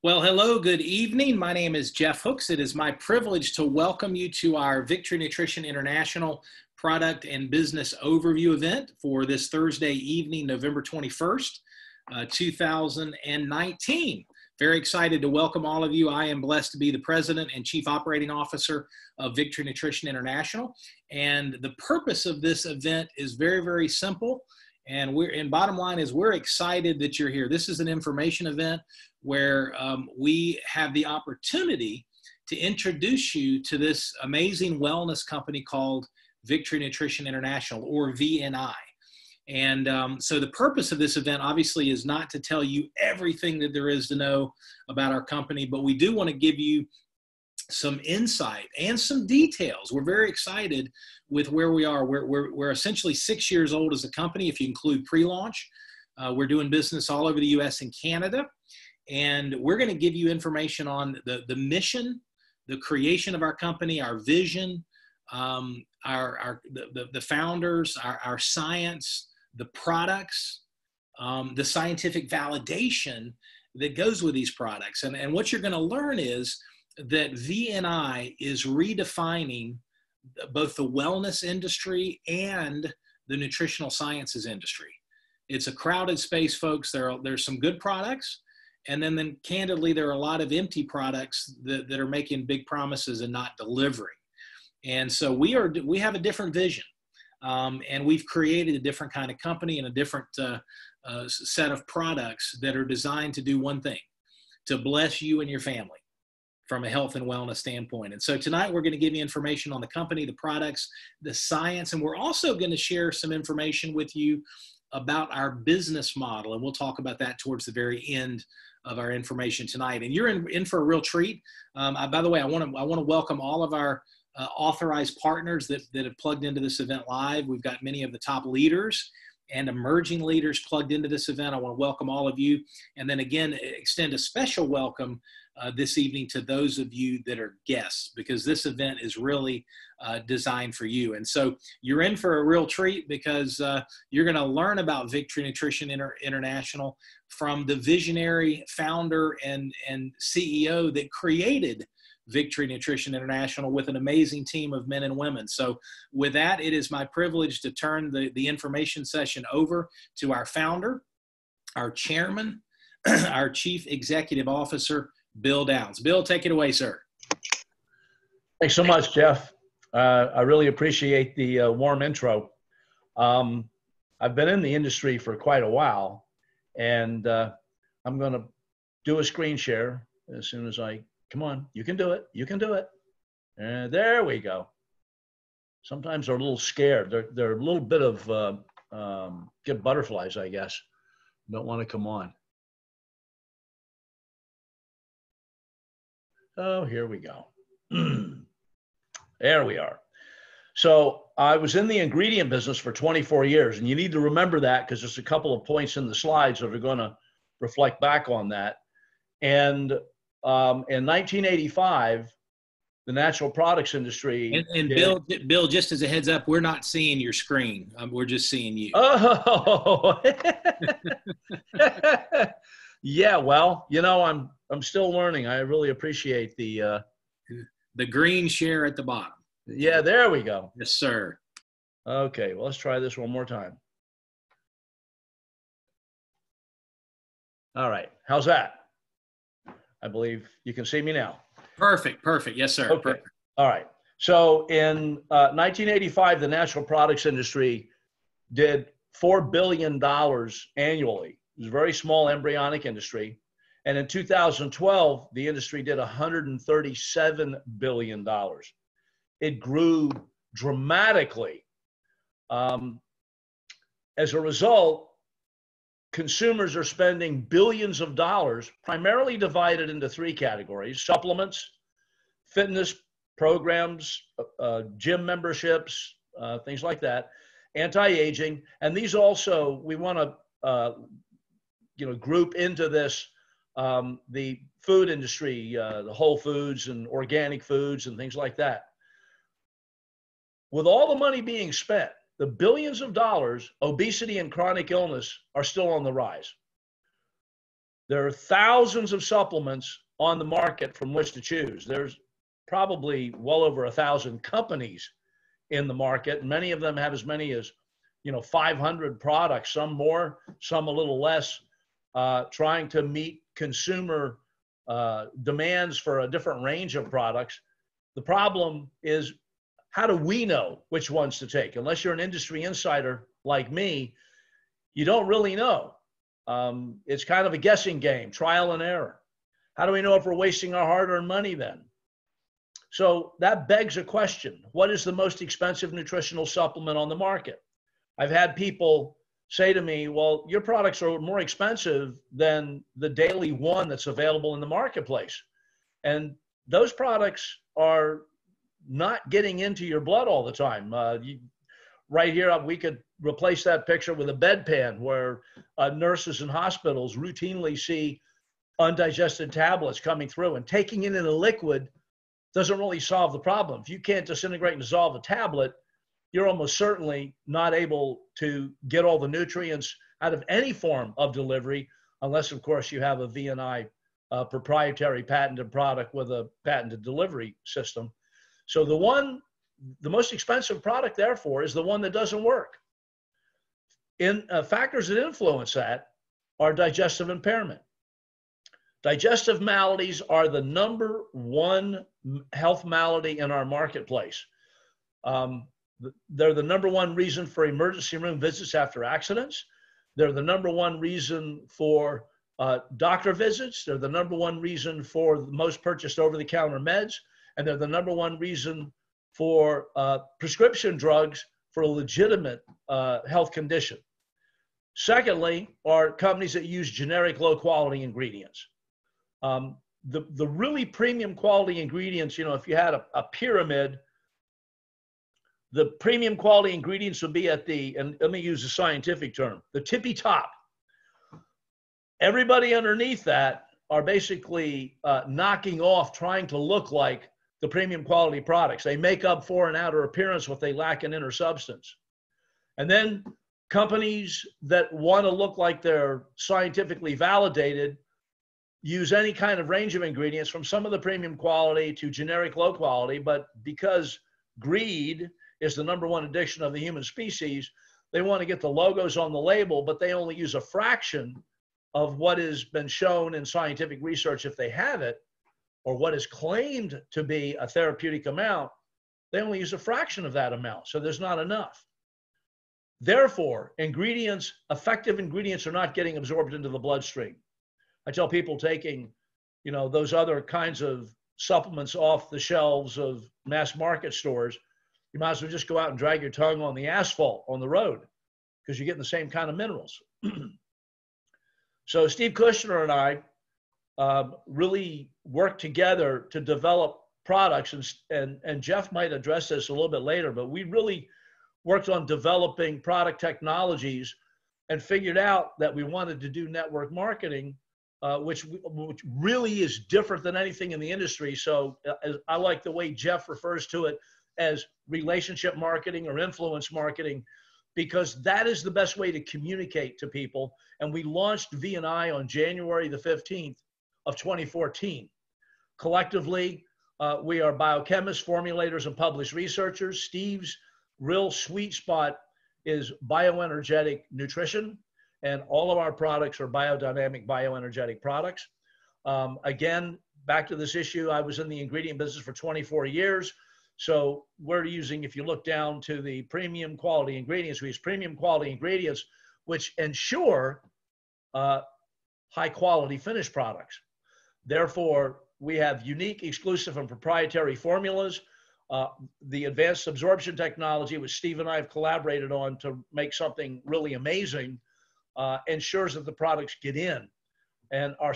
Well, hello, good evening. My name is Jeff Hooks. It is my privilege to welcome you to our Victory Nutrition International product and business overview event for this Thursday evening, November 21st, 2019. Very excited to welcome all of you. I am blessed to be the President and Chief Operating Officer of Victory Nutrition International. And the purpose of this event is very, very simple. And bottom line is we're excited that you're here. This is an information event where we have the opportunity to introduce you to this amazing wellness company called Victory Nutrition International, or VNI. And so the purpose of this event obviously is not to tell you everything that there is to know about our company, but we do want to give you some insight and some details. We're very excited with where we are. We're essentially 6 years old as a company, if you include pre-launch. We're doing business all over the US and Canada. And we're going to give you information on the mission, the creation of our company, our vision, the founders, our science, the products, the scientific validation that goes with these products. And what you're going to learn is that VNI is redefining both the wellness industry and the nutritional sciences industry. It's a crowded space, folks. There's some good products. And then candidly, there are a lot of empty products that are making big promises and not delivering. And so we have a different vision. And we've created a different kind of company and a different set of products that are designed to do one thing: to bless you and your family from a health and wellness standpoint. And so tonight we're going to give you information on the company, the products, the science, and we're also going to share some information with you about our business model. And we'll talk about that towards the very end of our information tonight. And you're in for a real treat. By the way, I want to welcome all of our authorized partners that have plugged into this event live. We've got many of the top leaders and emerging leaders plugged into this event. I want to welcome all of you. And then again, extend a special welcome this evening to those of you that are guests, because this event is really designed for you. And so you're in for a real treat, because you're going to learn about Victory Nutrition International from the visionary founder and CEO that created Victory Nutrition International with an amazing team of men and women. So with that, it is my privilege to turn the information session over to our founder, our chairman, our chief executive officer, Bill Downs. Bill, take it away, sir. Thanks so much, Jeff. I really appreciate the warm intro. I've been in the industry for quite a while, and I'm going to do a screen share as soon as come on, you can do it. You can do it. And there we go. Sometimes they're a little scared. They're a little bit of get butterflies, I guess. Don't want to come on. Oh, here we go. There we are. So I was in the ingredient business for 24 years, and you need to remember that because there's a couple of points in the slides that are going to reflect back on that. And in 1985, the natural products industry. And Bill, just as a heads up, we're not seeing your screen. We're just seeing you. Oh, yeah. Well, I'm still learning. I really appreciate the green share at the bottom. Yeah, there we go. Yes, sir. Okay, well, let's try this one more time. All right, how's that? I believe you can see me now. Perfect. Yes, sir. Okay. Perfect. All right. So in 1985, the natural products industry did $4 billion annually. It was a very small embryonic industry. And in 2012, the industry did $137 billion. It grew dramatically. As a result, consumers are spending billions of dollars, primarily divided into three categories: supplements, fitness programs, gym memberships, things like that, anti-aging. And these also, we want to group into this the food industry, the whole foods and organic foods and things like that. With all the money being spent, the billions of dollars, obesity and chronic illness are still on the rise. There are thousands of supplements on the market from which to choose. There's probably well over 1,000 companies in the market, and many of them have as many as 500 products, some more, some a little less, trying to meet consumer demands for a different range of products. The problem is, how do we know which ones to take? Unless you're an industry insider like me, you don't really know. It's kind of a guessing game, trial and error. How do we know if we're wasting our hard-earned money then? So that begs a question. What is the most expensive nutritional supplement on the market? I've had people say to me, well, your products are more expensive than the daily one that's available in the marketplace. And those products are not getting into your blood all the time. Right here, we could replace that picture with a bedpan where nurses in hospitals routinely see undigested tablets coming through, and taking it in a liquid doesn't really solve the problem. If you can't disintegrate and dissolve a tablet, you're almost certainly not able to get all the nutrients out of any form of delivery, unless, of course, you have a V&I proprietary patented product with a patented delivery system. So the most expensive product, therefore, is the one that doesn't work. Factors that influence that are digestive impairment. Digestive maladies are the number one health malady in our marketplace. They're the number one reason for emergency room visits after accidents. They're the number one reason for doctor visits. They're the number one reason for the most purchased over-the-counter meds. And they're the number one reason for prescription drugs for a legitimate health condition. Secondly, are companies that use generic low-quality ingredients. The really premium quality ingredients, if you had a pyramid, the premium quality ingredients would be at and let me use a scientific term, the tippy top. Everybody underneath that are basically knocking off, trying to look like the premium quality products. They make up for an outer appearance what they lack in inner substance. And then companies that want to look like they're scientifically validated use any kind of range of ingredients, from some of the premium quality to generic low quality, but because greed is the number one addiction of the human species, they want to get the logos on the label, but they only use a fraction of what has been shown in scientific research if they have it, or what is claimed to be a therapeutic amount. They only use a fraction of that amount, so there's not enough. Therefore, effective ingredients are not getting absorbed into the bloodstream. I tell people taking, those other kinds of supplements off the shelves of mass market stores, you might as well just go out and drag your tongue on the asphalt on the road, because you're getting the same kind of minerals. So Steve Kushner and I really worked together to develop products, and Jeff might address this a little bit later, but we really worked on developing product technologies and figured out that we wanted to do network marketing, which really is different than anything in the industry. So I like the way Jeff refers to it as relationship marketing or influence marketing, because that is the best way to communicate to people. And we launched V&I on January the 15th of 2014. Collectively, we are biochemists, formulators, and published researchers. Steve's real sweet spot is bioenergetic nutrition, and all of our products are biodynamic, bioenergetic products. Again, back to this issue, I was in the ingredient business for 24 years. So we're using, if you look down to the premium quality ingredients, we use premium quality ingredients, which ensure high quality finished products. Therefore, we have unique, exclusive, and proprietary formulas. The advanced absorption technology, which Steve and I have collaborated on to make something really amazing, ensures that the products get in. And our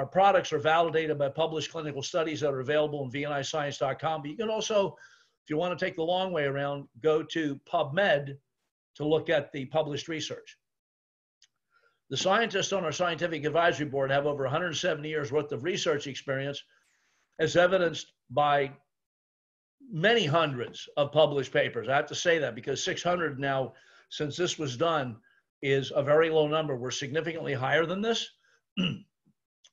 products are validated by published clinical studies that are available on vniscience.com. But you can also, if you want to take the long way around, go to PubMed to look at the published research. The scientists on our scientific advisory board have over 170 years worth of research experience, as evidenced by many hundreds of published papers. I have to say that because 600 now, since this was done, is a very low number. We're significantly higher than this.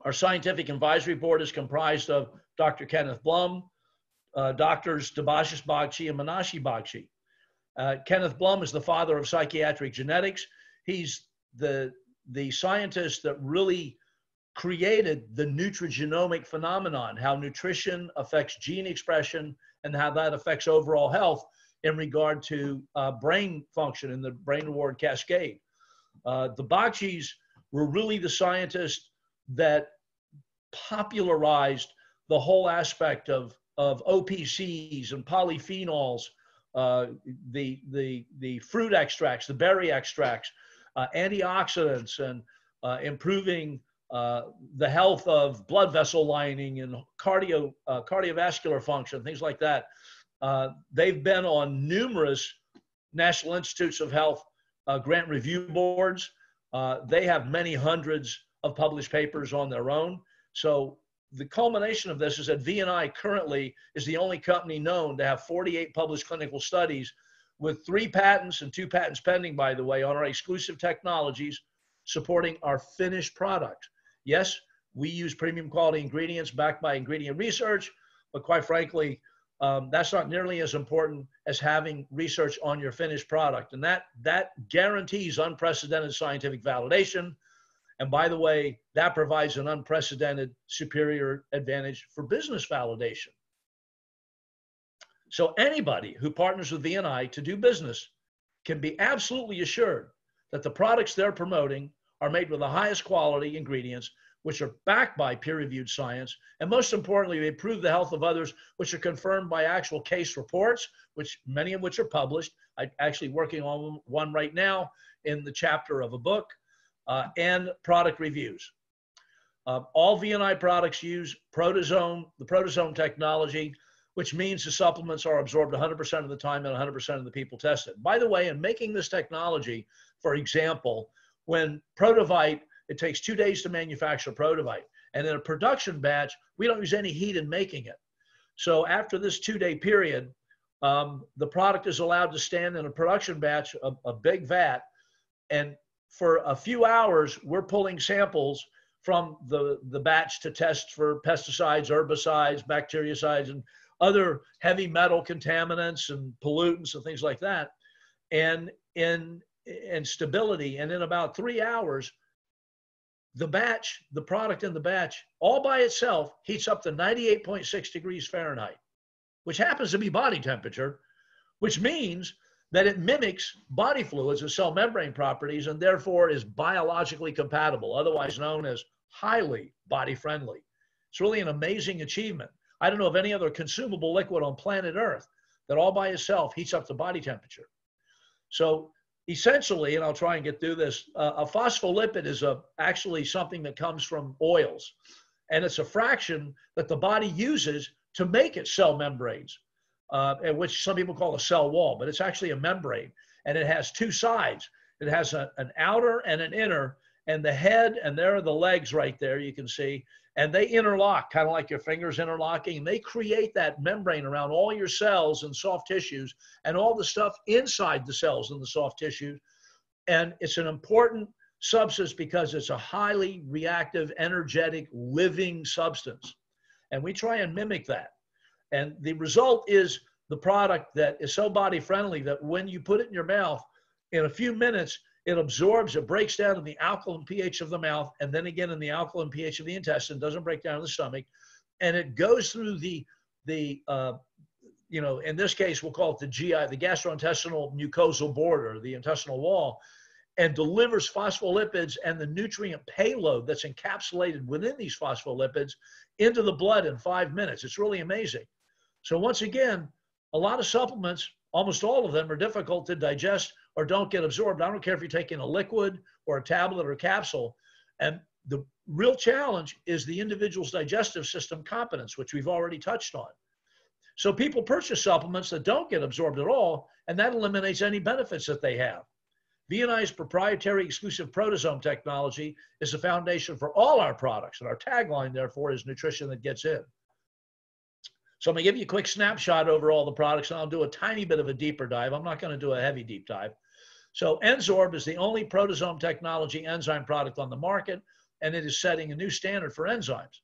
Our scientific advisory board is comprised of Dr. Kenneth Blum, doctors Debashis Bagchi and Manashi Bagchi. Kenneth Blum is the father of psychiatric genetics. He's the scientist that really created the nutrigenomic phenomenon, how nutrition affects gene expression and how that affects overall health in regard to brain function in the brain reward cascade. The Bagchis were really the scientists that popularized the whole aspect of OPCs and polyphenols, the fruit extracts, the berry extracts, antioxidants, and improving the health of blood vessel lining and cardiovascular function, things like that. They've been on numerous National Institutes of Health grant review boards. They have many hundreds of published papers on their own. So the culmination of this is that V&I currently is the only company known to have 48 published clinical studies with 3 patents and 2 patents pending, by the way, on our exclusive technologies supporting our finished product. Yes, we use premium quality ingredients backed by ingredient research, but quite frankly, that's not nearly as important as having research on your finished product. And that guarantees unprecedented scientific validation. And by the way, that provides an unprecedented superior advantage for business validation. So anybody who partners with V&I to do business can be absolutely assured that the products they're promoting are made with the highest quality ingredients, which are backed by peer-reviewed science. And most importantly, they improve the health of others, which are confirmed by actual case reports, which many of which are published. I'm actually working on one right now in the chapter of a book. And product reviews. All V&I products use proteasome, the proteasome technology, which means the supplements are absorbed 100% of the time and 100% of the people tested. By the way, in making this technology, for example, when Protovite, it takes 2 days to manufacture Protovite. And in a production batch, we don't use any heat in making it. So after this 2-day period, the product is allowed to stand in a production batch, a big vat, and for a few hours, we're pulling samples from the batch to test for pesticides, herbicides, bactericides, and other heavy metal contaminants and pollutants and things like that, and stability. And in about 3 hours, the product in the batch, all by itself, heats up to 98.6 degrees Fahrenheit, which happens to be body temperature, which means that it mimics body fluids and cell membrane properties and therefore is biologically compatible, otherwise known as highly body friendly. It's really an amazing achievement. I don't know of any other consumable liquid on planet Earth that all by itself heats up to body temperature. So essentially, and I'll try and get through this, a phospholipid is actually something that comes from oils, and it's a fraction that the body uses to make its cell membranes. Which some people call a cell wall, but it's actually a membrane, and it has 2 sides. It has an outer and an inner, and the head, and there are the legs right there, you can see, and they interlock, kind of like your fingers interlocking, and they create that membrane around all your cells and soft tissues and all the stuff inside the cells and the soft tissues. And it's an important substance because it's a highly reactive, energetic, living substance. And we try and mimic that. And the result is the product that is so body friendly that when you put it in your mouth, in a few minutes, it absorbs, it breaks down in the alkaline pH of the mouth, and then again in the alkaline pH of the intestine, doesn't break down in the stomach. And it goes through in this case, we'll call it the GI, the gastrointestinal mucosal border, the intestinal wall, and delivers phospholipids and the nutrient payload that's encapsulated within these phospholipids into the blood in 5 minutes. It's really amazing. So once again, a lot of supplements, almost all of them, are difficult to digest or don't get absorbed. I don't care if you're taking a liquid or a tablet or a capsule. And the real challenge is the individual's digestive system competence, which we've already touched on. So people purchase supplements that don't get absorbed at all, and that eliminates any benefits that they have. V&I's proprietary exclusive proteasome technology is the foundation for all our products, and our tagline, therefore, is nutrition that gets in. So I'm going to give you a quick snapshot over all the products, and I'll do a tiny bit of a deeper dive. I'm not going to do a heavy deep dive. So Enzorb is the only proteasome technology enzyme product on the market, and it is setting a new standard for enzymes.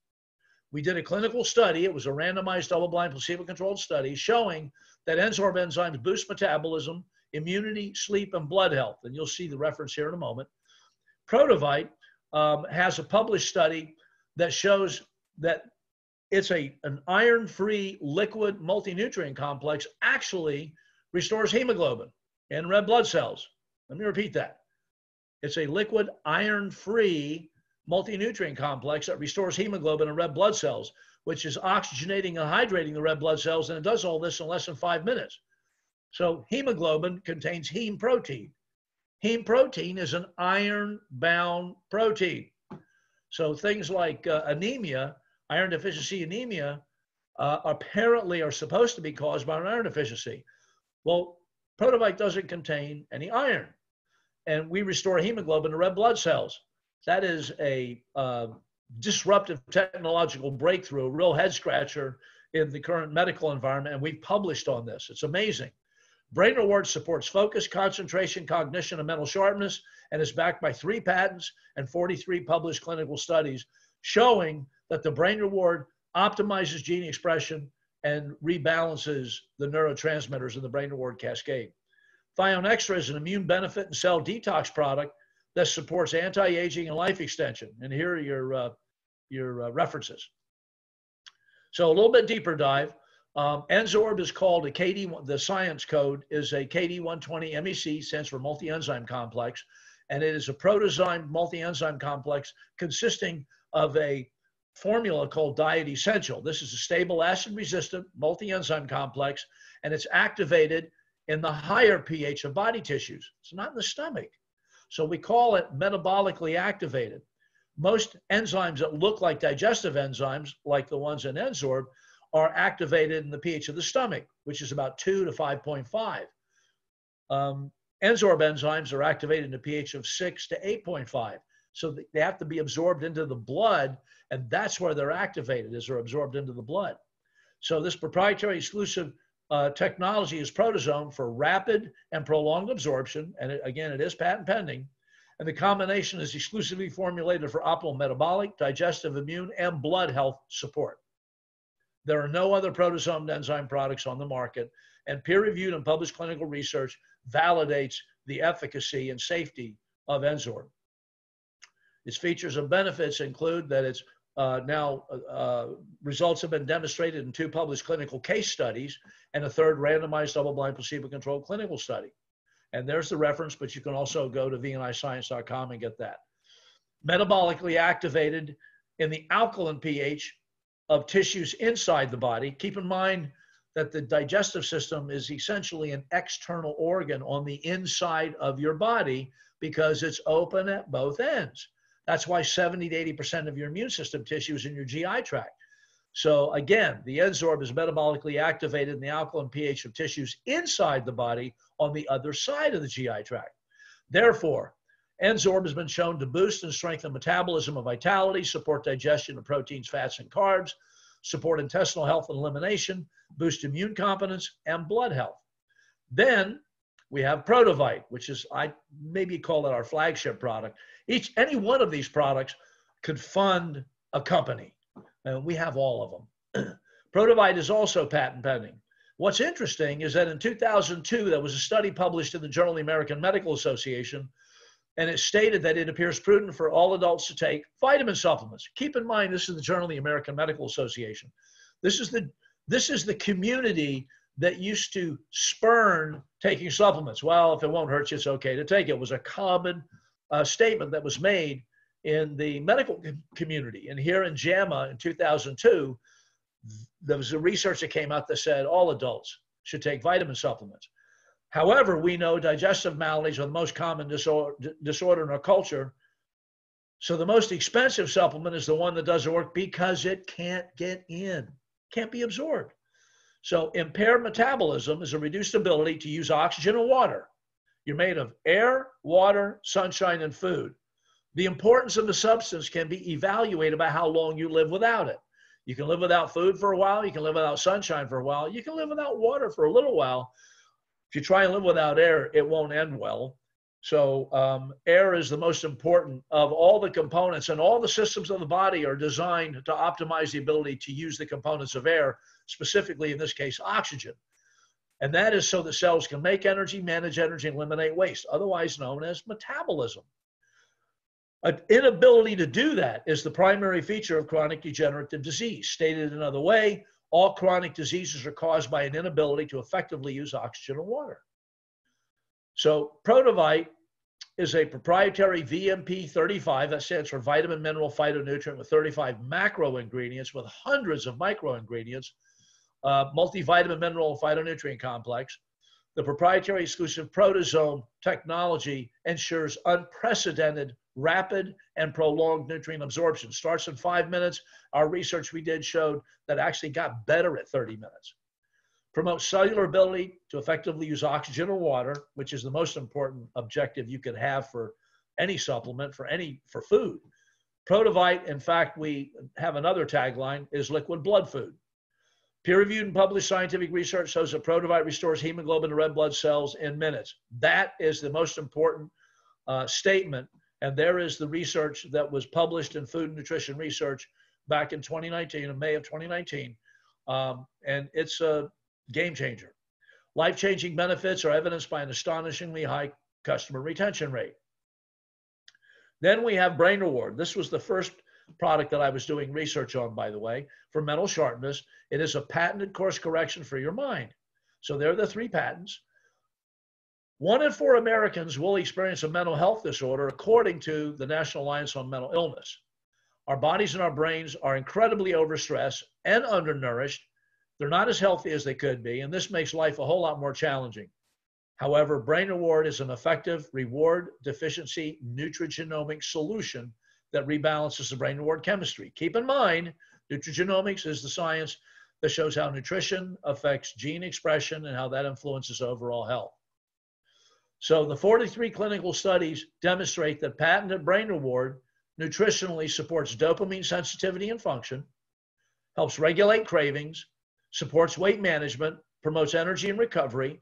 We did a clinical study. It was a randomized, double-blind, placebo-controlled study showing that Enzorb enzymes boost metabolism, immunity, sleep, and blood health. And you'll see the reference here in a moment. Protovite has a published study that shows that it's an iron-free liquid multi-nutrient complex actually restores hemoglobin and red blood cells. Let me repeat that. It's a liquid iron-free multi-nutrient complex that restores hemoglobin and red blood cells, which is oxygenating and hydrating the red blood cells, and it does all this in less than 5 minutes. So hemoglobin contains heme protein. Heme protein is an iron-bound protein. So things like anemia, iron deficiency anemia, apparently are supposed to be caused by an iron deficiency. Well, Protovite doesn't contain any iron, and we restore hemoglobin to red blood cells. That is a disruptive technological breakthrough, a real head scratcher in the current medical environment, and we've published on this. It's amazing. Brain Reward supports focus, concentration, cognition, and mental sharpness, and is backed by 3 patents and 43 published clinical studies showing that the Brain Reward optimizes gene expression and rebalances the neurotransmitters in the Brain Reward cascade. Thione Extra is an immune benefit and cell detox product that supports anti-aging and life extension. And here are your references. So a little bit deeper dive. Enzorb is called a KD, the science code is a KD120 MEC, stands for multi-enzyme complex, and it is a protozyme multi-enzyme complex consisting of a formula called Diet Essential. This is a stable acid-resistant multi-enzyme complex, and it's activated in the higher pH of body tissues. It's not in the stomach. So we call it metabolically activated. Most enzymes that look like digestive enzymes, like the ones in Enzorb, are activated in the pH of the stomach, which is about 2 to 5.5. Enzorb enzymes are activated in a pH of 6 to 8.5. So they have to be absorbed into the blood, and that's where they're activated, is they're absorbed into the blood. So this proprietary exclusive technology is Protozome for rapid and prolonged absorption, and again, it is patent pending. And the combination is exclusively formulated for optimal metabolic, digestive, immune, and blood health support. There are no other protozomed enzyme products on the market, and peer-reviewed and published clinical research validates the efficacy and safety of Enzorb. Its features and benefits include that it's results have been demonstrated in 2 published clinical case studies and a 3rd randomized double-blind placebo-controlled clinical study. And there's the reference, but you can also go to vniscience.com and get that. Metabolically activated in the alkaline pH of tissues inside the body. Keep in mind that the digestive system is essentially an external organ on the inside of your body because it's open at both ends. That's why 70 to 80% of your immune system tissue is in your GI tract. So again, the Enzorb is metabolically activated in the alkaline pH of tissues inside the body on the other side of the GI tract. Therefore, Enzorb has been shown to boost and strengthen metabolism and vitality, support digestion of proteins, fats, and carbs, support intestinal health and elimination, boost immune competence, and blood health. Then we have Protovite, which is, I maybe call it our flagship product. Any one of these products could fund a company, and we have all of them. Protovite is also patent pending. What's interesting is that in 2002, there was a study published in the Journal of the American Medical Association, and it stated that it appears prudent for all adults to take vitamin supplements. Keep in mind, this is the Journal of the American Medical Association. This is the community that used to spurn taking supplements. Well, if it won't hurt you, it's okay to take it. It was a common statement that was made in the medical community. And here in JAMA in 2002, there was a research that came out that said all adults should take vitamin supplements. However, we know digestive maladies are the most common disorder in our culture. So the most expensive supplement is the one that doesn't work because it can't get in, can't be absorbed. So impaired metabolism is a reduced ability to use oxygen and water. You're made of air, water, sunshine, and food. The importance of the substance can be evaluated by how long you live without it. You can live without food for a while. You can live without sunshine for a while. You can live without water for a little while. If you try and live without air, it won't end well. So air is the most important of all the components, and all the systems of the body are designed to optimize the ability to use the components of air, specifically in this case, oxygen. And that is so the cells can make energy, manage energy, and eliminate waste, otherwise known as metabolism. An inability to do that is the primary feature of chronic degenerative disease. Stated another way, all chronic diseases are caused by an inability to effectively use oxygen and water. So Protovite is a proprietary VMP35, that stands for vitamin, mineral, phytonutrient, with 35 macro ingredients with hundreds of micro ingredients, multivitamin, mineral, and phytonutrient complex. The proprietary exclusive proteasome technology ensures unprecedented, rapid, and prolonged nutrient absorption. Starts in 5 minutes. Our research we did showed that actually got better at 30 minutes. Promotes cellular ability to effectively use oxygen or water, which is the most important objective you could have for any supplement, for food. Protovite, in fact, we have another tagline, is liquid blood food. Peer-reviewed and published scientific research shows that Protovite restores hemoglobin to red blood cells in minutes. That is the most important statement. And there is the research that was published in Food and Nutrition Research back in 2019, in May of 2019. And it's a game changer. Life-changing benefits are evidenced by an astonishingly high customer retention rate. Then we have Brain Reward. This was the first product that I was doing research on, by the way, for mental sharpness. It is a patented course correction for your mind. So there are the 3 patents. 1 in 4 Americans will experience a mental health disorder, according to the National Alliance on Mental Illness. Our bodies and our brains are incredibly overstressed and undernourished. They're not as healthy as they could be, and this makes life a whole lot more challenging. However, Brain Reward is an effective reward deficiency nutrigenomic solution that rebalances the brain reward chemistry. Keep in mind, nutrigenomics is the science that shows how nutrition affects gene expression and how that influences overall health. So the 43 clinical studies demonstrate that patented Brain Reward nutritionally supports dopamine sensitivity and function, helps regulate cravings, supports weight management, promotes energy and recovery,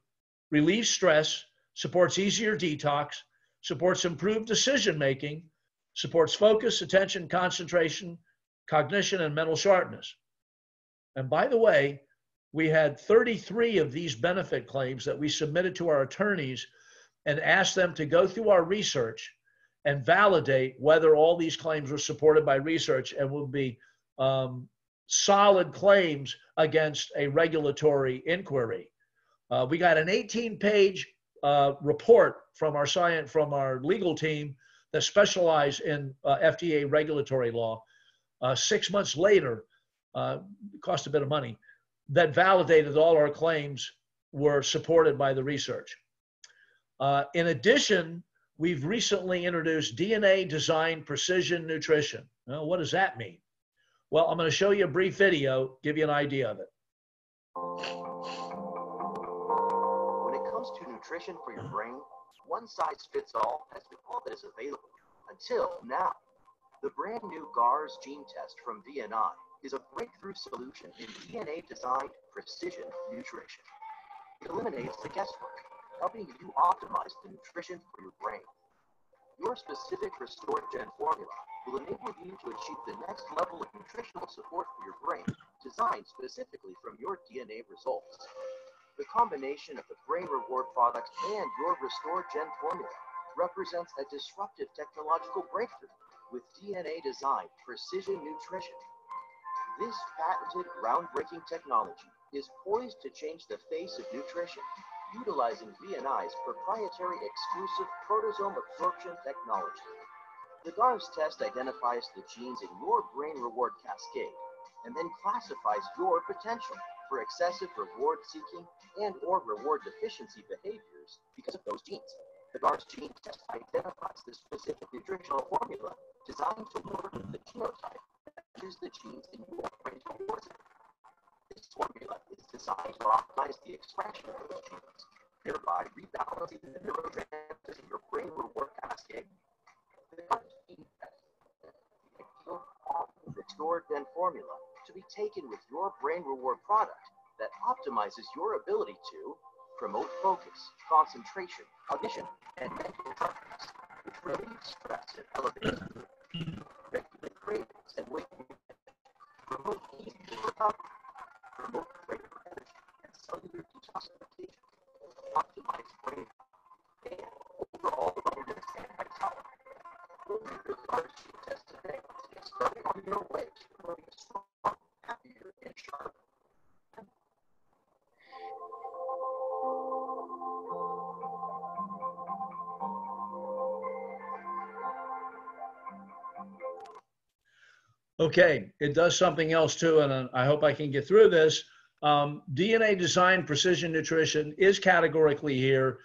relieves stress, supports easier detox, supports improved decision-making, supports focus, attention, concentration, cognition, and mental sharpness. And by the way, we had 33 of these benefit claims that we submitted to our attorneys and asked them to go through our research and validate whether all these claims were supported by research and would be solid claims against a regulatory inquiry. We got an 18-page report from our legal team that specialize in FDA regulatory law. 6 months later, it cost a bit of money, that validated all our claims were supported by the research. In addition, we've recently introduced DNA-designed precision nutrition. Well, what does that mean? Well, I'm going to show you a brief video, give you an idea of it. When it comes to nutrition for your brain, one size fits all has been all that is available until now. The brand new GARS gene test from VNI is a breakthrough solution in DNA-designed precision nutrition. It eliminates the guesswork, helping you optimize the nutrition for your brain. Your specific RestoreGen formula will enable you to achieve the next level of nutritional support for your brain, designed specifically from your DNA results. The combination of the Brain Reward product and your RestoreGen formula represents a disruptive technological breakthrough with DNA-designed precision nutrition. This patented, groundbreaking technology is poised to change the face of nutrition, utilizing VNI's proprietary exclusive proteasome absorption technology. The GARS test identifies the genes in your brain reward cascade and then classifies your potential for excessive reward seeking and or reward deficiency behaviors because of those genes. The GARS gene test identifies the specific nutritional formula designed to work with the genotype that matches the genes in your brain reward center. This formula is designed to optimize the expression of those genes, thereby rebalancing the neurotransmitters in your brain reward cascade. The GARS gene test is the ideal RestoreGen formula to be taken with your brain reward product that optimizes your ability to promote focus, concentration, cognition, and mental sharpness, which relieves stress and elevates mood, regulate cravings and weight management, promote easy recovery, promote greater energy and cellular detoxification, optimize brain health, and overall wellness and vitality. Moving your GARS gene test today to get started on your way to promoting a strong, happier, and sharper. Okay, it does something else too, and I hope I can get through this. DNA Design Precision Nutrition is categorically here.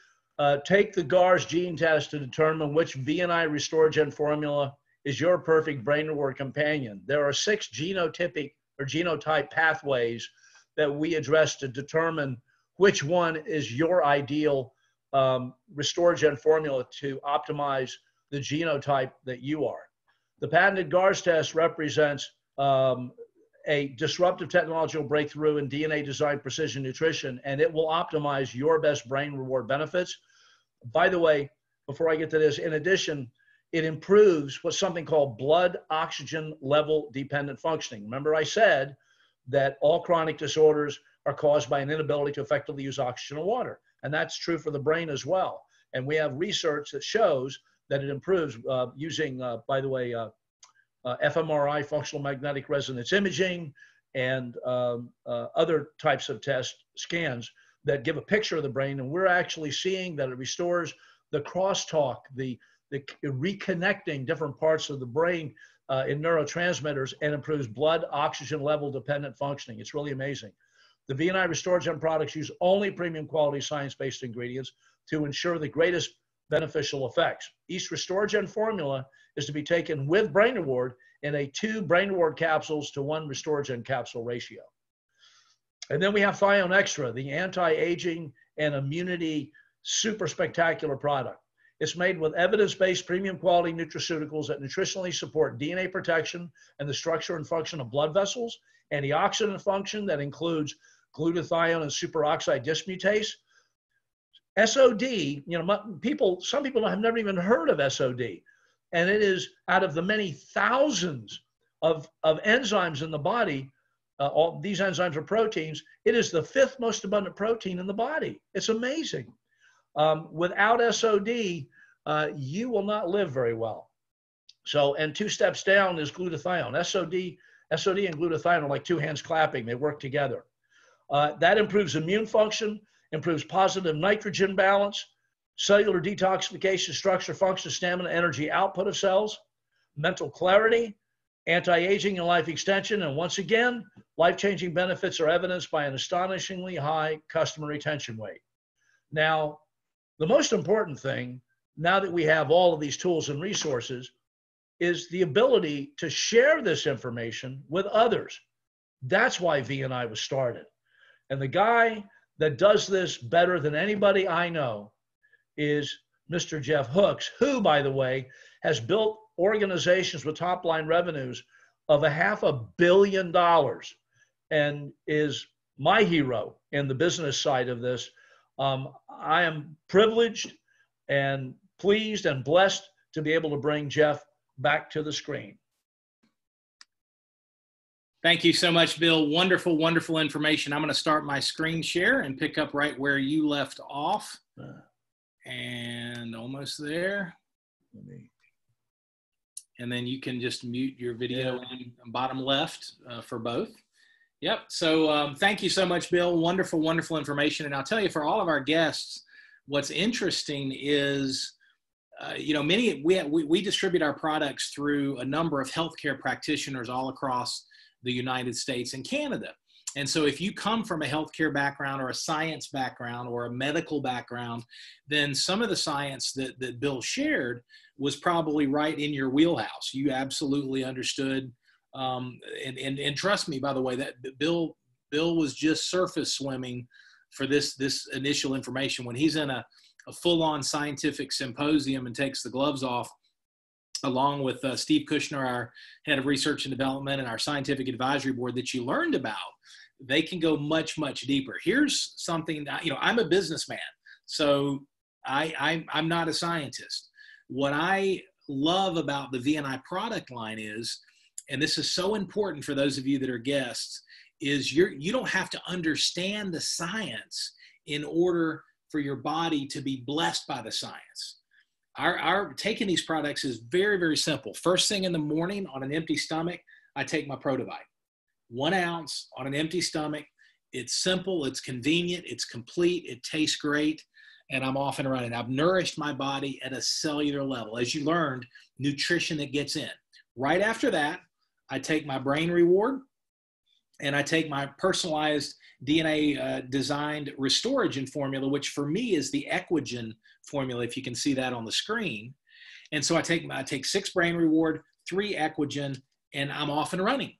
Take the GARS gene test to determine which VNI RestoreGen formula is your perfect brain reward companion. There are 6 genotypic or genotype pathways that we address to determine which one is your ideal RestoreGen formula to optimize the genotype that you are. The patented GARS test represents a disruptive technological breakthrough in DNA design precision nutrition, and it will optimize your best brain reward benefits. By the way, before I get to this, in addition, it improves what's something called blood oxygen level dependent functioning. Remember I said that all chronic disorders are caused by an inability to effectively use oxygen and water, and that's true for the brain as well. And we have research that shows that it improves using, by the way, fMRI, functional magnetic resonance imaging, and other types of scans that give a picture of the brain. And we're actually seeing that it restores the crosstalk, the reconnecting different parts of the brain in neurotransmitters, and improves blood oxygen level dependent functioning. It's really amazing. The VNI RestoreGen products use only premium quality science-based ingredients to ensure the greatest beneficial effects. Each RestoreGen formula is to be taken with Brain Reward in a 2 Brain Reward capsules to 1 RestoreGen capsule ratio. And then we have Thione Extra, the anti-aging and immunity super spectacular product. It's made with evidence-based premium quality nutraceuticals that nutritionally support DNA protection and the structure and function of blood vessels, antioxidant function that includes glutathione and superoxide dismutase. SOD, you know, some people have never even heard of SOD. And it is, out of the many thousands of enzymes in the body, all these enzymes are proteins, it is the 5th most abundant protein in the body. It's amazing. Without SOD, you will not live very well. So, and 2 steps down is glutathione. SOD and glutathione are like 2 hands clapping. They work together. That improves immune function, improves positive nitrogen balance, cellular detoxification, structure, function, stamina, energy, output of cells, mental clarity, anti-aging and life extension. And once again, life-changing benefits are evidenced by an astonishingly high customer retention rate. Now, the most important thing, now that we have all of these tools and resources, is the ability to share this information with others. That's why VNI was started. And the guy that does this better than anybody I know is Mr. Jeff Hooks, who, by the way, has built organizations with top-line revenues of $500 million and is my hero in the business side of this. I am privileged and pleased and blessed to be able to bring Jeff back to the screen. Thank you so much, Bill. Wonderful, wonderful information. I'm going to start my screen share and pick up right where you left off. And almost there. And then you can just mute your video in bottom left for both. Yep. So thank you so much, Bill. Wonderful, wonderful information. And I'll tell you, for all of our guests, what's interesting is, you know, we distribute our products through a number of healthcare practitioners all across the United States and Canada. And so if you come from a healthcare background or a science background or a medical background, then some of the science that Bill shared was probably right in your wheelhouse. You absolutely understood. And trust me, by the way, that Bill was just surface swimming for this initial information. When he's in a full-on scientific symposium and takes the gloves off, along with Steve Kushner, our head of research and development, and our scientific advisory board, that you learned about, they can go much, much deeper. Here's something that, I'm a businessman, so I'm not a scientist. What I love about the VNI product line is, and this is so important for those of you that are guests, is you don't have to understand the science in order for your body to be blessed by the science. Our taking these products is very, very simple. First thing in the morning on an empty stomach, I take my Protovite. 1 ounce on an empty stomach. It's simple, it's convenient, it's complete, it tastes great, and I'm off and running. I've nourished my body at a cellular level. As you learned, nutrition that gets in. Right after that, I take my brain reward, and I take my personalized DNA designed Restoragen formula, which for me is the Equigen formula, if you can see that on the screen. And so I take 6 brain reward, 3 Equigen, and I'm off and running.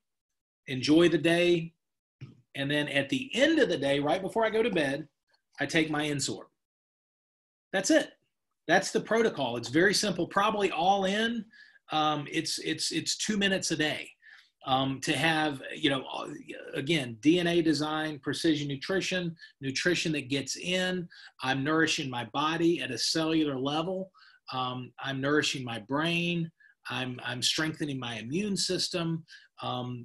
Enjoy the day. And then at the end of the day, right before I go to bed, I take my Insorb. That's it. That's the protocol. It's very simple, probably all in. It's 2 minutes a day. To have, again, DNA design, precision nutrition that gets in. I'm nourishing my body at a cellular level. I'm nourishing my brain. I'm strengthening my immune system.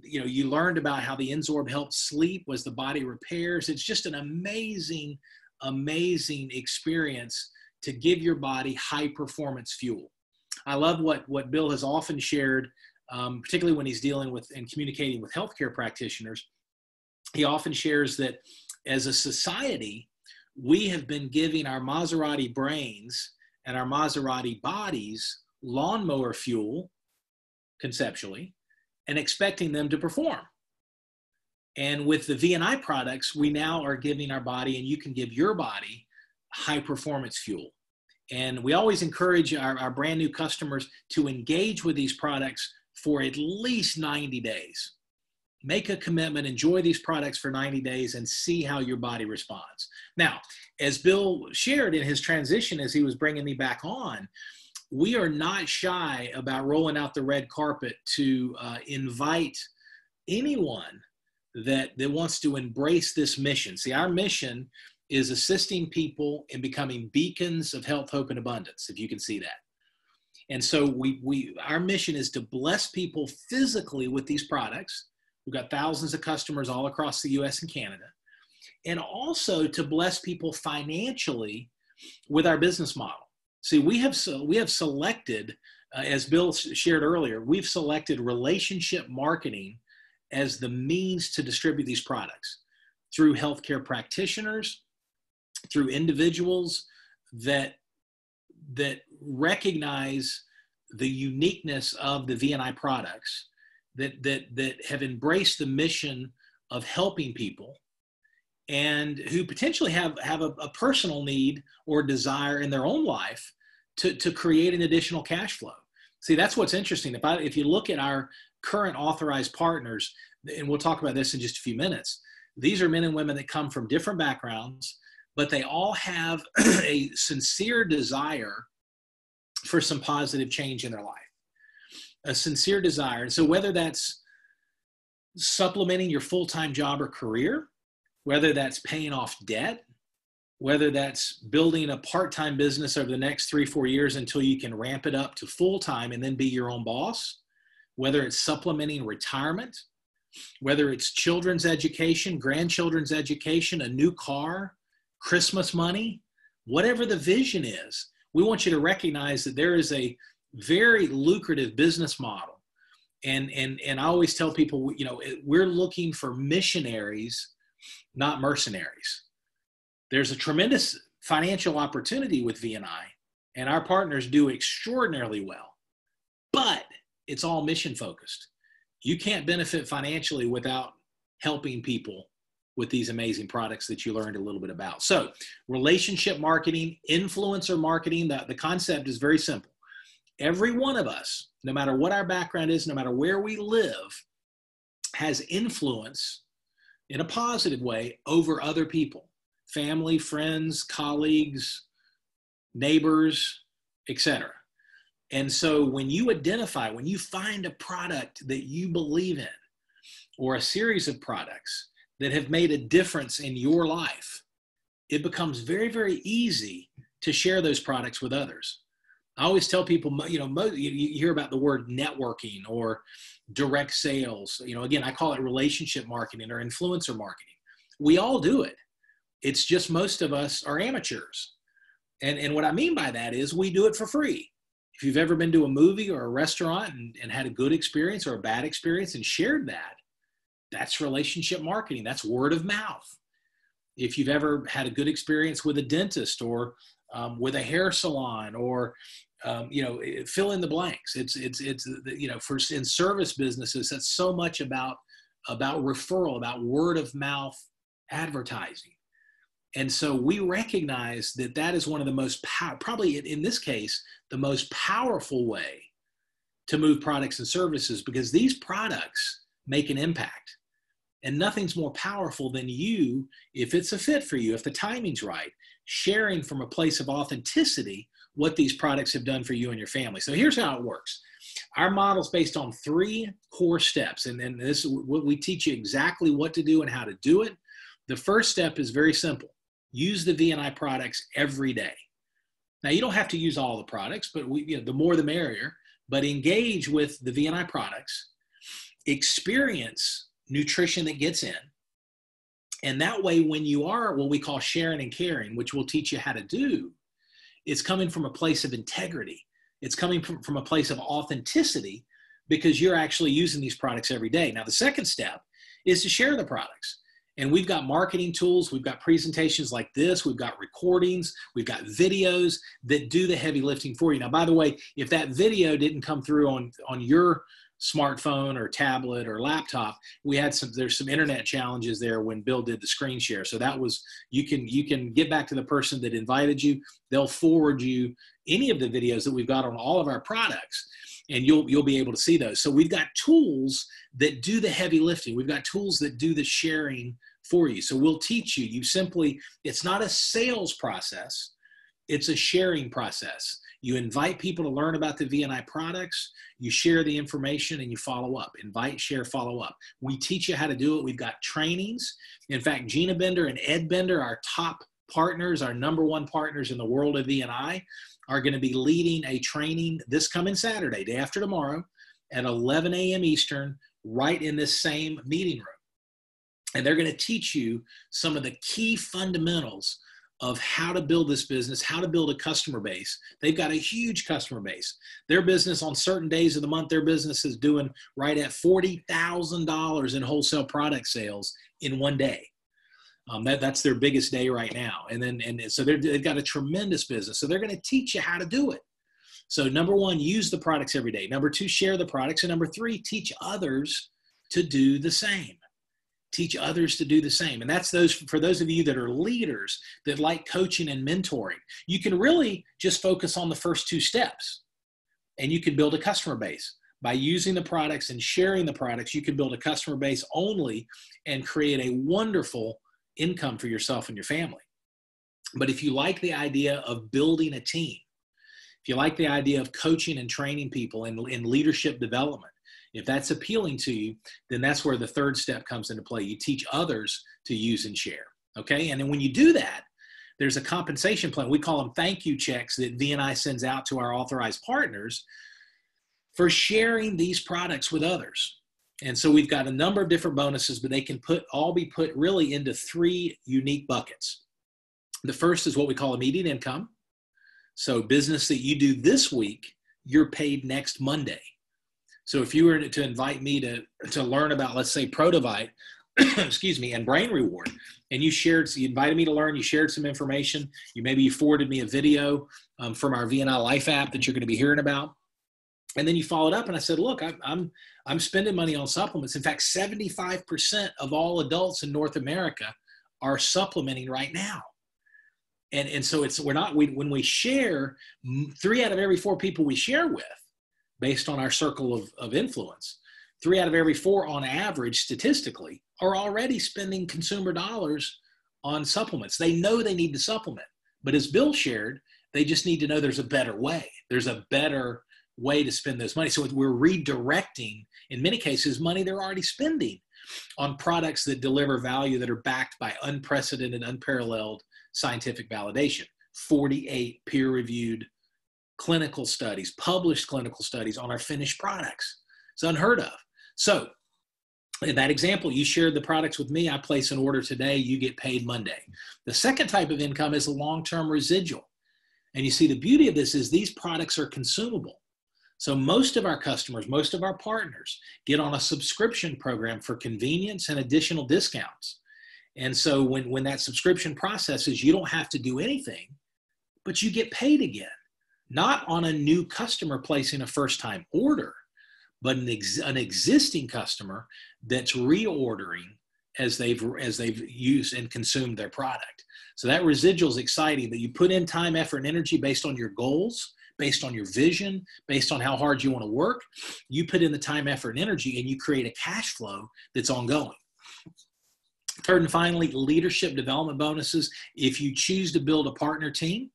You learned about how the Insorb helps sleep as the body repairs. It's just an amazing, amazing experience to give your body high performance fuel. I love what Bill has often shared, particularly when he's dealing with and communicating with healthcare practitioners. He often shares that as a society, we have been giving our Maserati brains and our Maserati bodies lawnmower fuel, conceptually, and expecting them to perform. And with the VNI products, we now are giving our body, and you can give your body, high performance fuel. And we always encourage our brand new customers to engage with these products for at least 90 days. Make a commitment, enjoy these products for 90 days and see how your body responds. Now, as Bill shared in his transition as he was bringing me back on, we are not shy about rolling out the red carpet to invite anyone that wants to embrace this mission. See, our mission is assisting people in becoming beacons of health, hope, and abundance, if you can see that. And so our mission is to bless people physically with these products. We've got thousands of customers all across the US and Canada. And also to bless people financially with our business model. See, we have selected, as Bill shared earlier, we've selected relationship marketing as the means to distribute these products through healthcare practitioners, through individuals that recognize the uniqueness of the VNI products, that have embraced the mission of helping people, and who potentially have a personal need or desire in their own life to create an additional cash flow. See, that's what's interesting. If you look at our current authorized partners, and we'll talk about this in just a few minutes, these are men and women that come from different backgrounds, but they all have a sincere desire for some positive change in their life, a sincere desire. And so whether that's supplementing your full-time job or career, whether that's paying off debt, whether that's building a part-time business over the next 3-4 years until you can ramp it up to full-time and then be your own boss, whether it's supplementing retirement, whether it's children's education, grandchildren's education, a new car, Christmas money, whatever the vision is, we want you to recognize that there is a very lucrative business model. And I always tell people, we're looking for missionaries, not mercenaries. There's a tremendous financial opportunity with VNI, and our partners do extraordinarily well, but it's all mission focused. You can't benefit financially without helping people with these amazing products that you learned a little bit about. So relationship marketing, influencer marketing, the concept is very simple. Every one of us, no matter what our background is, no matter where we live, has influence in a positive way over other people, family, friends, colleagues, neighbors, etc. And so when you find a product that you believe in, or a series of products that have made a difference in your life, it becomes very, very easy to share those products with others. I always tell people, you hear about the word networking or direct sales. Again, I call it relationship marketing or influencer marketing. We all do it. It's just most of us are amateurs. And what I mean by that is we do it for free. If you've ever been to a movie or a restaurant and had a good experience or a bad experience and shared that, that's relationship marketing. That's word of mouth. If you've ever had a good experience with a dentist or with a hair salon or, fill in the blanks. It's in service businesses, that's so much about referral, about word of mouth advertising. And so we recognize that is one of the most probably in this case, the most powerful way to move products and services, because these products make an impact. And nothing's more powerful than you, if it's a fit for you, if the timing's right, sharing from a place of authenticity what these products have done for you and your family. So here's how it works. Our model is based on 3 core steps. And this is what we teach you exactly what to do and how to do it. The first step is very simple. Use the V&I products every day. Now, you don't have to use all the products, but the more the merrier. But engage with the V&I products. Experience nutrition that gets in. And that way, when you are what we call sharing and caring, which we'll teach you how to do, it's coming from a place of integrity. It's coming from a place of authenticity, because you're actually using these products every day. Now, the second step is to share the products. And we've got marketing tools. We've got presentations like this. We've got recordings. We've got videos that do the heavy lifting for you. Now, by the way, if that video didn't come through on your smartphone or tablet or laptop, there's some internet challenges there when Bill did the screen share. So that was, you can get back to the person that invited you. They'll forward you any of the videos that we've got on all of our products, and you'll be able to see those. So we've got tools that do the heavy lifting. We've got tools that do the sharing for you. So we'll teach you. It's not a sales process. It's a sharing process. You invite people to learn about the V&I products, you share the information, and you follow up. Invite, share, follow up. We teach you how to do it. We've got trainings. In fact, Gina Bender and Ed Bender, our top partners, our #1 partners in the world of V&I, are going to be leading a training this coming Saturday, day after tomorrow, at 11 a.m. Eastern, right in this same meeting room. And they're going to teach you some of the key fundamentals of how to build this business, how to build a customer base. They've got a huge customer base. Their business, on certain days of the month, their business is doing right at $40,000 in wholesale product sales in one day. That's their biggest day right now. So they've got a tremendous business. So they're going to teach you how to do it. So #1, use the products every day. #2, share the products. And #3, teach others to do the same. Teach others to do the same. And that's for those of you that are leaders that like coaching and mentoring. You can really just focus on the first 2 steps, and you can build a customer base. By using the products and sharing the products, you can build a customer base only and create a wonderful income for yourself and your family. But if you like the idea of building a team, if you like the idea of coaching and training people in leadership development, if that's appealing to you, then that's where the 3rd step comes into play. You teach others to use and share, okay? And then when you do that, there's a compensation plan. We call them thank you checks that V&I sends out to our authorized partners for sharing these products with others. And so we've got a number of different bonuses, but they can all be put really into 3 unique buckets. The first is what we call immediate income. So business that you do this week, you're paid next Monday. So if you were to invite me to learn about, let's say, Protovite, excuse me, and Brain Reward, and you invited me to learn, you shared some information, you forwarded me a video from our V&I Life app that you're going to be hearing about, and then you followed up and I said, look, I'm spending money on supplements. In fact, 75% of all adults in North America are supplementing right now. And so when we share, 3 out of every 4 people we share with, based on our circle of influence, 3 out of every 4 on average statistically are already spending consumer dollars on supplements. They know they need to supplement, but as Bill shared, they just need to know there's a better way. There's a better way to spend those money. So we're redirecting, in many cases, money they're already spending. on products that deliver value that are backed by unprecedented, unparalleled scientific validation. 48 peer-reviewed clinical studies, published clinical studies on our finished products. It's unheard of. So in that example, you shared the products with me. I place an order today. You get paid Monday. The second type of income is a long-term residual. And you see, the beauty of this is these products are consumable. So most of our customers, most of our partners get on a subscription program for convenience and additional discounts. And so when that subscription processes, you don't have to do anything, but you get paid again. Not on a new customer placing a first-time order, but an existing customer that's reordering as they've used and consumed their product. So that residual is exciting, that you put in time, effort, and energy based on your goals, based on your vision, based on how hard you want to work. You put in the time, effort, and energy, and you create a cash flow that's ongoing. Third and finally, leadership development bonuses. If you choose to build a partner team,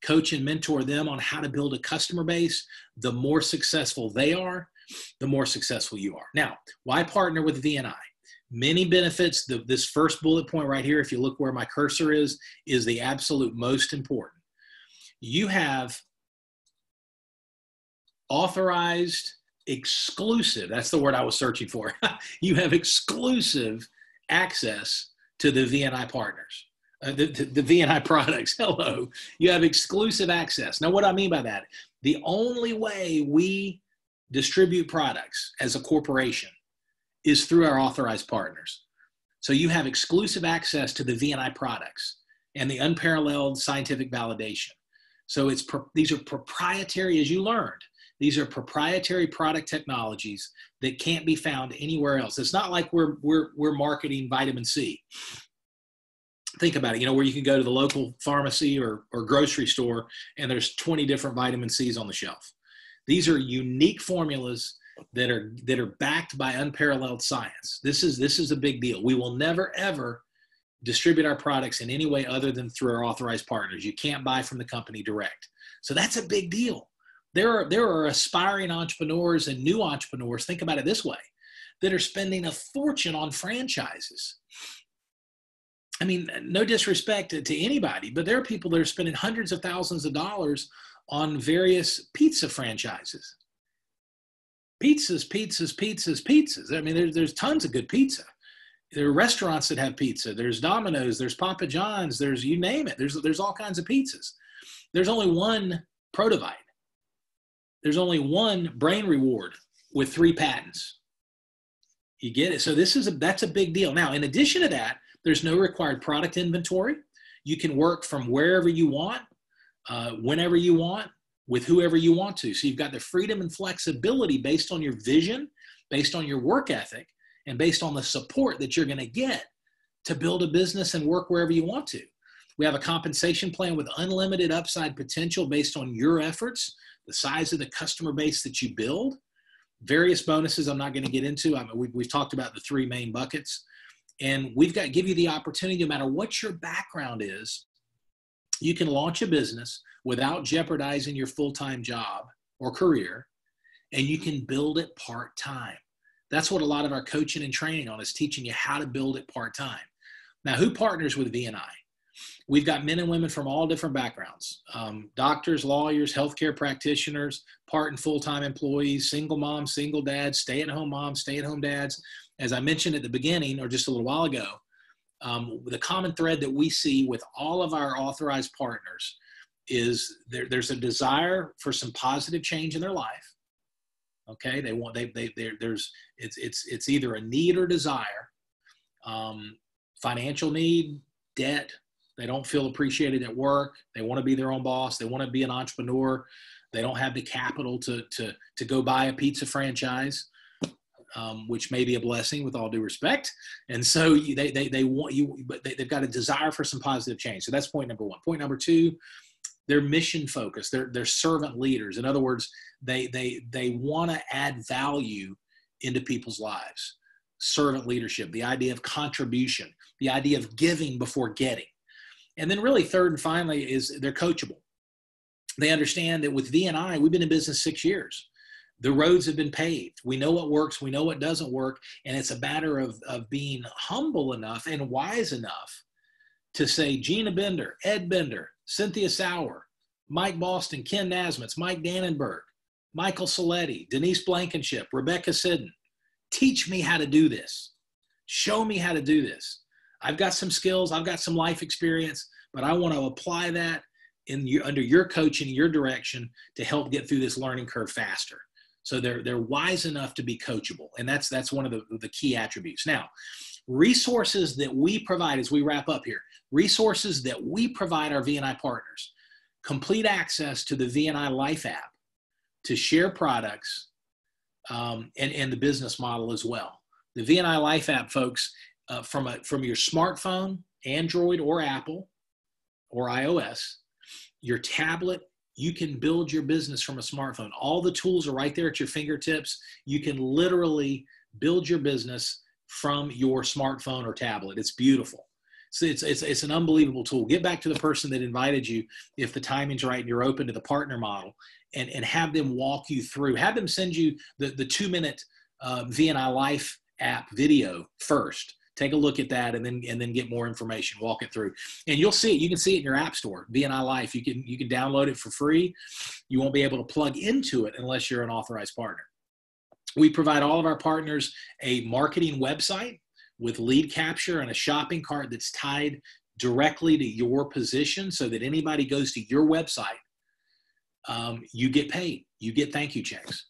coach and mentor them on how to build a customer base, the more successful they are, the more successful you are. Now, why partner with VNI? Many benefits. This first bullet point right here, if you look where my cursor is the absolute most important. You have authorized, exclusive, that's the word I was searching for. You have exclusive access to the VNI partners. The VNI products. Hello. You have exclusive access. Now, what do I mean by that? The only way we distribute products as a corporation is through our authorized partners. So you have exclusive access to the VNI products and the unparalleled scientific validation. So these are proprietary, as you learned. These are proprietary product technologies that can't be found anywhere else. It's not like we're marketing vitamin C. Think about it, where you can go to the local pharmacy or grocery store and there's 20 different vitamin C's on the shelf. These are unique formulas that are backed by unparalleled science. This is a big deal. We will never, ever distribute our products in any way other than through our authorized partners. You can't buy from the company direct. So that's a big deal. There are aspiring entrepreneurs and new entrepreneurs, think about it this way, that are spending a fortune on franchises. I mean, no disrespect to anybody, but there are people that are spending hundreds of thousands of dollars on various pizza franchises. Pizzas. I mean, there's tons of good pizza. There are restaurants that have pizza. There's Domino's, there's Papa John's, there's you name it. There's all kinds of pizzas. There's only one Protivite. There's only one brain reward with 3 patents. You get it? So that's a big deal. Now, in addition to that, there's no required product inventory. You can work from wherever you want, whenever you want, with whoever you want to. So you've got the freedom and flexibility based on your vision, based on your work ethic, and based on the support that you're going to get to build a business and work wherever you want to. We have a compensation plan with unlimited upside potential based on your efforts, the size of the customer base that you build, various bonuses I'm not going to get into. We've talked about the 3 main buckets. And we've got to give you the opportunity, no matter what your background is, you can launch a business without jeopardizing your full-time job or career, and you can build it part-time. That's what a lot of our coaching and training on is teaching you how to build it part-time. Now, who partners with VNI? We've got men and women from all different backgrounds, doctors, lawyers, healthcare practitioners, part and full-time employees, single moms, single dads, stay-at-home moms, stay-at-home dads. As I mentioned at the beginning, or just a little while ago, the common thread that we see with all of our authorized partners is there's a desire for some positive change in their life. Okay, it's either a need or desire, financial need, debt. They don't feel appreciated at work. They want to be their own boss. They want to be an entrepreneur. They don't have the capital to go buy a pizza franchise. Which may be a blessing with all due respect. And so they want you, but they've got a desire for some positive change. So that's point number 1. Point number 2, they're mission focused. They're servant leaders. In other words, they want to add value into people's lives. Servant leadership, the idea of contribution, the idea of giving before getting. And then really third and finally is they're coachable. They understand that with VNI, we've been in business 6 years. The roads have been paved. We know what works. We know what doesn't work. And it's a matter of being humble enough and wise enough to say, Gina Bender, Ed Bender, Cynthia Sauer, Mike Boston, Ken Nasmitz, Mike Dannenberg, Michael Saletti, Denise Blankenship, Rebecca Sidden, teach me how to do this. Show me how to do this. I've got some skills. I've got some life experience, but I want to apply that under your coaching, your direction to help get through this learning curve faster. So they're wise enough to be coachable. And that's one of the key attributes. Now, resources that we provide as we wrap up here, resources that we provide our VNI partners, complete access to the VNI Life app to share products and the business model as well. The VNI Life app, folks, from your smartphone, Android or Apple or iOS, your tablet, you can build your business from a smartphone. All the tools are right there at your fingertips. You can literally build your business from your smartphone or tablet. It's beautiful. So it's an unbelievable tool. Get back to the person that invited you if the timing's right and you're open to the partner model, and have them walk you through. Have them send you the 2-minute VNI Life app video first. Take a look at that and then get more information. Walk it through, and you'll see it. You can see it in your app store, VNI Life. You can download it for free. You won't be able to plug into it unless you're an authorized partner. We provide all of our partners a marketing website with lead capture and a shopping cart that's tied directly to your position, so that anybody goes to your website, you get paid. You get thank you checks.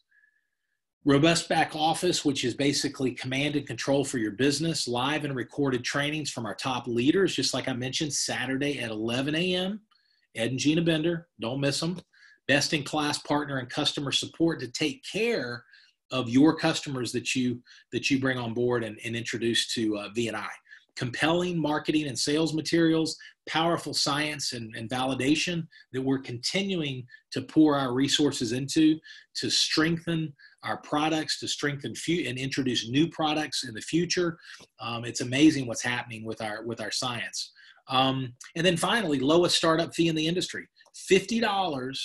Robust back office, which is basically command and control for your business, live and recorded trainings from our top leaders, just like I mentioned, Saturday at 11 a.m. Ed and Gina Bender, don't miss them. Best-in-class partner and customer support to take care of your customers that you bring on board and introduce to VNI. Compelling marketing and sales materials, powerful science and validation that we're continuing to pour our resources into to strengthen our products, to strengthen and introduce new products in the future. It's amazing what's happening with our science. And then finally, lowest startup fee in the industry. $50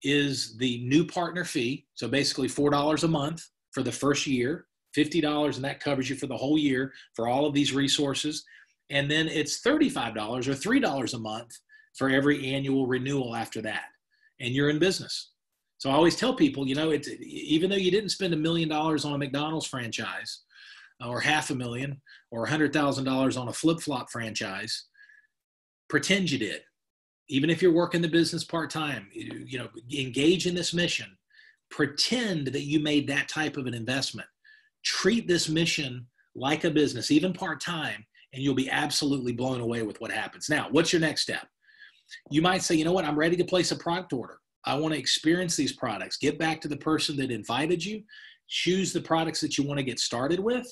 is the new partner fee. So basically $4 a month for the first year, $50, and that covers you for the whole year for all of these resources. And then it's $35 or $3 a month for every annual renewal after that. And you're in business. So I always tell people, even though you didn't spend $1 million on a McDonald's franchise or $500,000 or $100,000 on a flip-flop franchise, pretend you did. Even if you're working the business part-time, engage in this mission. Pretend that you made that type of an investment. Treat this mission like a business, even part-time, and you'll be absolutely blown away with what happens. Now, what's your next step? You might say, you know what, I'm ready to place a product order. I want to experience these products. Get back to the person that invited you. Choose the products that you want to get started with.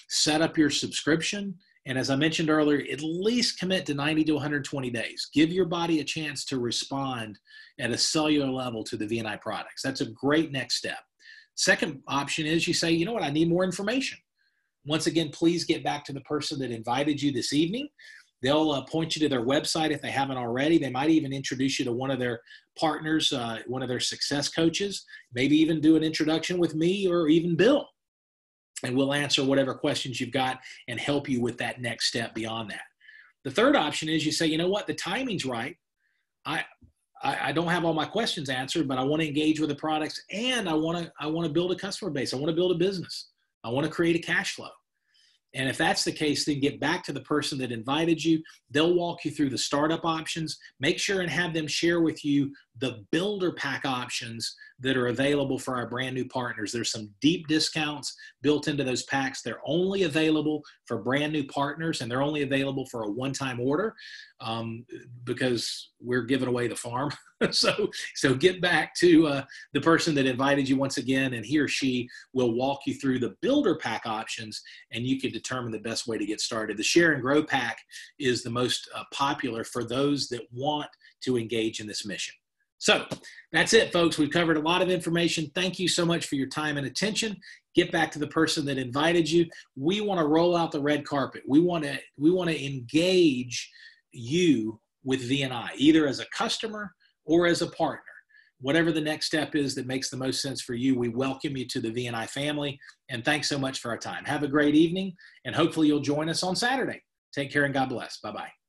Set up your subscription. And as I mentioned earlier, at least commit to 90 to 120 days. Give your body a chance to respond at a cellular level to the VNI products. That's a great next step. Second option is you say, you know what, I need more information. Once again, please get back to the person that invited you this evening. They'll point you to their website if they haven't already. They might even introduce you to one of their partners, one of their success coaches, maybe even do an introduction with me or even Bill. And we'll answer whatever questions you've got and help you with that next step beyond that. The third option is you say, you know what, the timing's right. I don't have all my questions answered, but I want to engage with the products, and I want to build a customer base. I want to build a business. I want to create a cash flow. And if that's the case, then get back to the person that invited you. They'll walk you through the startup options. Make sure and have them share with you the builder pack options that are available for our brand new partners. There's some deep discounts built into those packs. They're only available for brand new partners, and they're only available for a one-time order because we're giving away the farm. So get back to the person that invited you once again, and he or she will walk you through the builder pack options, and you can determine the best way to get started. The Share and Grow pack is the most popular for those that want to engage in this mission. So that's it, folks. We've covered a lot of information. Thank you so much for your time and attention. Get back to the person that invited you. We want to roll out the red carpet. We want to engage you with VNI, either as a customer or as a partner. whatever the next step is that makes the most sense for you, we welcome you to the VNI family. And thanks so much for our time. Have a great evening, and hopefully you'll join us on Saturday. Take care and God bless. Bye-bye.